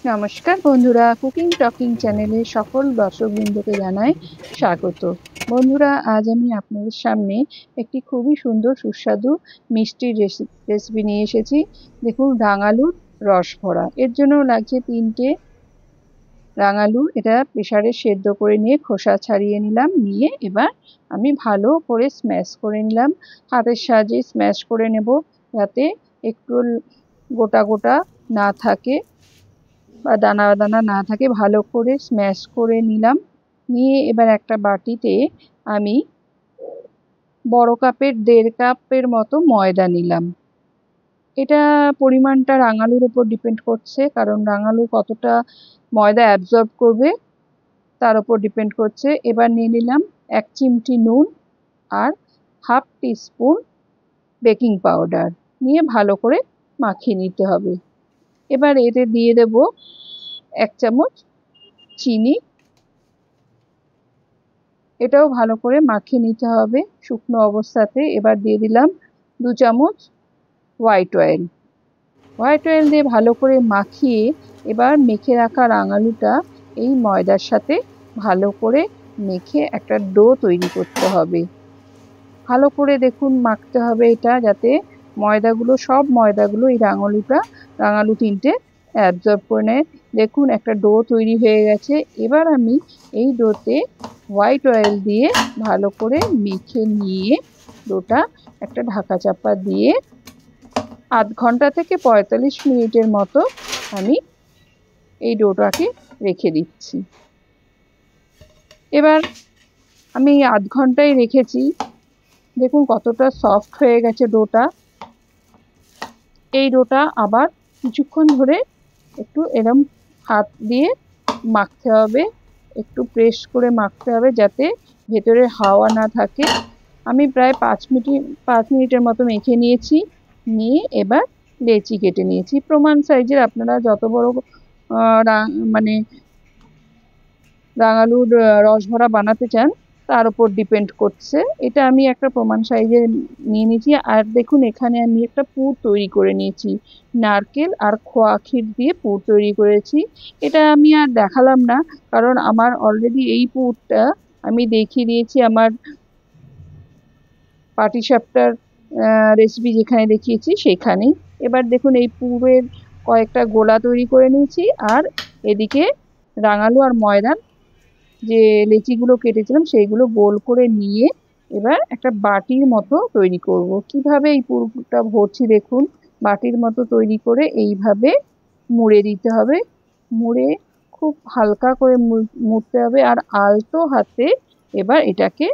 নমস্কার বন্ধুরা, cooking talking চ্যানেলে সকল দর্শকবৃন্দকে জানাই স্বাগত। বন্ধুরা, আজ আমি আপনাদের সামনে একটি খুবই সুন্দর সুস্বাদু মিষ্টির রেসিপি নিয়ে এসেছি। দেখুন, রাঙালুর রস ভরা। এর জন্য লাগছে 3টে রাঙালু। এটা প্রেসারে সেদ্ধ করে নিয়ে খোসা ছাড়িয়ে নিলাম। নিয়ে এবার আমি ভালো করে স্ম্যাশ করে নিলাম। হাতের সাহায্যে স্ম্যাশ করে নেব, যাতে একটু গোটা গোটা না থাকে বা দানা দানা না থাকে। ভালো করে স্ম্যাশ করে নিলাম। নিয়ে এবার একটা বাটিতে আমি বড় কাপের 1.5 কাপের মতো ময়দা নিলাম। এটা পরিমাণটা রাঙালুর উপর ডিপেন্ড করছে, কারণ রাঙালু কতটা ময়দা অ্যাবজর্ব করবে তার উপর ডিপেন্ড করছে। এবার নিয়ে নিলাম 1 চিমটি নুন আর হাফ টিস্পুন বেকিং পাউডার। নিয়ে ভালো করে মাখিয়ে নিতে হবে। এবার এতে দিয়ে দেব 1 চামচ চিনি। এটাও ভালো করে মাখিয়ে নিতে হবে শুকনো অবস্থাতে। এবার দিয়ে দিলাম 2 চামচ হোয়াইট অয়েল। হোয়াইট অয়েল দিয়ে ভালো করে মাখিয়ে এবার মেখে রাখা রাঙালুটা এই ময়দার সাথে ভালো করে মেখে একটা ডো তৈরি করতে হবে। ভালো করে দেখুন মাখতে হবে এটা, যাতে সব ময়দাগুলো এই রাঙালু 3টে অ্যাবজর্ব করে নেয়। দেখুন একটা ডো তৈরি হয়ে গেছে। এবার আমি এই ডোতে হোয়াইট অয়েল দিয়ে ভালো করে মেখে নিয়ে ডোটা একটা ঢাকা চাপা দিয়ে আধ ঘন্টা থেকে 45 মিনিটের মতো আমি এই ডোটাকে রেখে দিচ্ছি। এবার আমি আধ ঘন্টাই রেখেছি। দেখুন কতটা সফট হয়ে গেছে ডোটা। এই ডোটা আবার কিছুক্ষণ ধরে একটু এরম হাত দিয়ে মাখতে হবে, একটু প্রেস করে মাখতে হবে, যাতে ভেতরে হাওয়া না থাকে। আমি প্রায় 5 মিনিটের মতো মেখে নিয়েছি। নিয়ে এবার লেচি কেটে নিয়েছি প্রমাণ সাইজের। আপনারা যত বড় মানে রাঙালুর রস ভরা বানাতে চান তার উপর ডিপেন্ড করছে। এটা আমি একটা প্রমাণ সাইজে নিয়ে নিয়েছি। আর দেখুন এখানে আমি একটা পুর তৈরি করে নিয়েছি। নারকেল আর খোয়া ক্ষীর দিয়ে পুর তৈরি করেছি। এটা আমি আর দেখালাম না, কারণ আমার অলরেডি এই পুরটা আমি দেখিয়ে দিয়েছি আমার পাটিসাপটার রেসিপি যেখানে দেখিয়েছি সেখানেই। এবার দেখুন এই পুরের কয়েকটা গোলা তৈরি করে নিয়েছি। আর এদিকে রাঙালু আর ময়দার যে লেচিগুলো কেটেছিলাম সেইগুলো গোল করে নিয়ে এবার একটা বাটির মতো তৈরি করব। কিভাবে এই পুরটা ভরছি দেখুন। বাটির মতো তৈরি করে এইভাবে মুড়ে দিতে হবে। মুড়ে খুব হালকা করে মুড়তে হবে, আর আলতো হাতে এবার এটাকে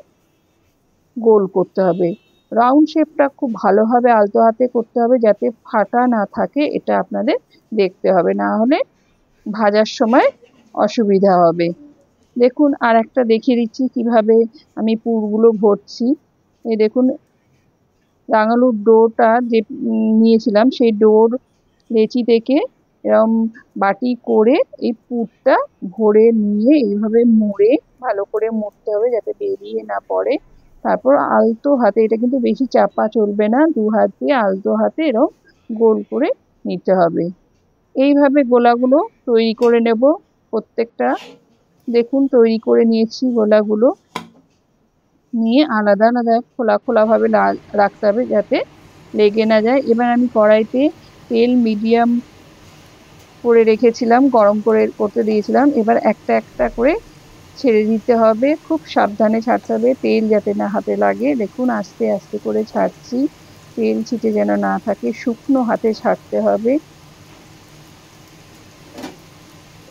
গোল করতে হবে। রাউন্ড শেপটা খুব ভালোভাবে আলতো হাতে করতে হবে, যাতে ফাটা না থাকে। এটা আপনাদের দেখতে হবে, না হলে ভাজার সময় অসুবিধা হবে। দেখুন আর একটা দেখিয়ে দিচ্ছি কিভাবে আমি পুরগুলো ভরছি। এই দেখুন রাঙালুর ডোটা যে নিয়েছিলাম সেই ডোর লেচি থেকে এরকম বাটি করে এই পুরটা ভরে নিয়ে এইভাবে মুড়ে ভালো করে মুড়তে হবে, যাতে বেরিয়ে না পড়ে। তারপর আলতো হাতে, এটা কিন্তু বেশি চাপা চলবে না, 2 হাত দিয়ে আলতো হাতে এরকম গোল করে নিতে হবে। এইভাবে গোলাগুলো তৈরি করে নেব প্রত্যেকটা। দেখুন তৈরি করে নিয়েছি গোলাগুলো। নিয়ে আলাদা আলাদা খোলা ভাবে রাখতে হবে, যাতে লেগে না যায়। এবার আমি কড়াইতে তেল মিডিয়াম করে রেখেছিলাম, গরম করতে দিয়েছিলাম। এবার একটা একটা করে ছেড়ে দিতে হবে, খুব সাবধানে ছাড়তে হবে, তেল যাতে না হাতে লাগে। দেখুন আস্তে আস্তে করে ছাড়ছি, তেল ছিটে যেন না থাকে, শুকনো হাতে ছাড়তে হবে।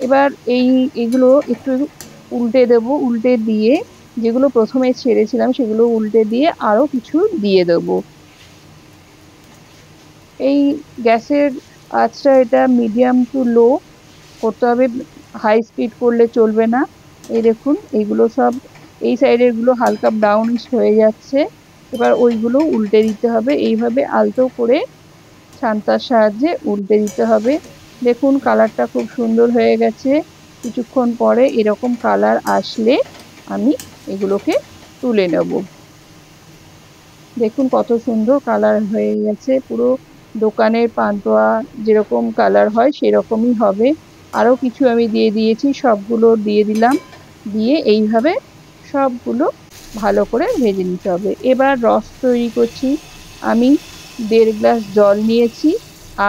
এবার এগুলো একটু উল্টে দেব। উল্টে দিয়ে যেগুলো প্রথমে ছেড়েছিলাম সেগুলো উল্টে দিয়ে আরো কিছু দিয়ে দেব। এই গ্যাসের আঁচটা এটা মিডিয়াম টু লো করতে হবে, হাই স্পিড করলে চলবে না। এই দেখুন এইগুলো সব এই সাইডের গুলো হালকা ব্রাউনিশ হয়ে যাচ্ছে। এবার ওইগুলো উল্টে দিতে হবে, এইভাবে আলতো করে ছান্তার সাহায্যে উল্টে দিতে হবে। দেখুন কালারটা খুব সুন্দর হয়ে গেছে। কিছুক্ষণ পরে এরকম কালার আসলে আমি এগুলোকে তুলে নেব। দেখুন কত সুন্দর কালার হয়ে গেছে, পুরো দোকানের পান্তুয়া যেরকম কালার হয় সেরকমই হবে। আরও কিছু আমি দিয়ে দিয়েছি, সবগুলো দিয়ে দিলাম, দিয়ে এইভাবে সবগুলো ভালো করে ভেজে নিতে হবে। এবার রস তৈরি করছি। আমি 1.5 গ্লাস জল নিয়েছি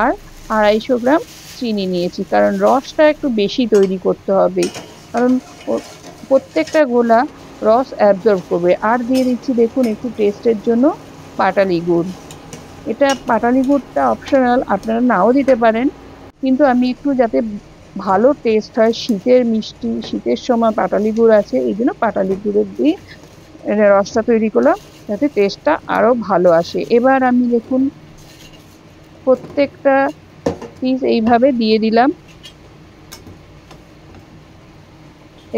আর 250 গ্রাম চিনি নিয়েছি, কারণ রসটা একটু বেশি তৈরি করতে হবে, কারণ প্রত্যেকটা গোলা রস অ্যাবজর্ব করবে। আর দিয়ে দিচ্ছি দেখুন একটু টেস্টের জন্য পাটালি গুড়। এটা পাটালি গুড়টা অপশনাল, আপনারা নাও দিতে পারেন, কিন্তু আমি একটু যাতে ভালো টেস্ট হয়, শীতের মিষ্টি, শীতের সময় পাটালি গুড় আছে, এই জন্য পাটালি গুড়ের দিয়ে রসটা তৈরি করলাম, যাতে টেস্টটা আরো ভালো আসে। এবার আমি দেখুন প্রত্যেকটা পিস এইভাবে দিয়ে দিলাম।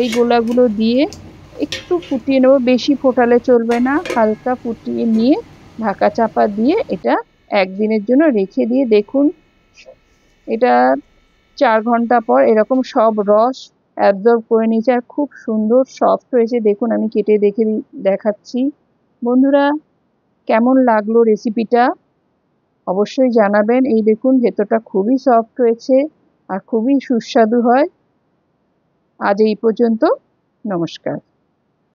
এই গোলাগুলো দিয়ে একটু ফুটিয়ে নেবো, বেশি ফোটালে চলবে না, হালকা ফুটিয়ে নিয়ে ঢাকা চাপা দিয়ে এটা একদিনের জন্য রেখে দিয়ে দেখুন এটা 4 ঘন্টা পর এরকম সব রস অ্যাবজর্ব করে নিয়েছে আর খুব সুন্দর সফট হয়েছে। দেখুন আমি কেটে দেখাচ্ছি। বন্ধুরা, কেমন লাগলো রেসিপিটা অবশ্যই জানাবেন। এই দেখুন ভেতরটা খুবই সফট হয়েছে আর খুবই সুস্বাদু হয়। আজ এই পর্যন্ত, নমস্কার।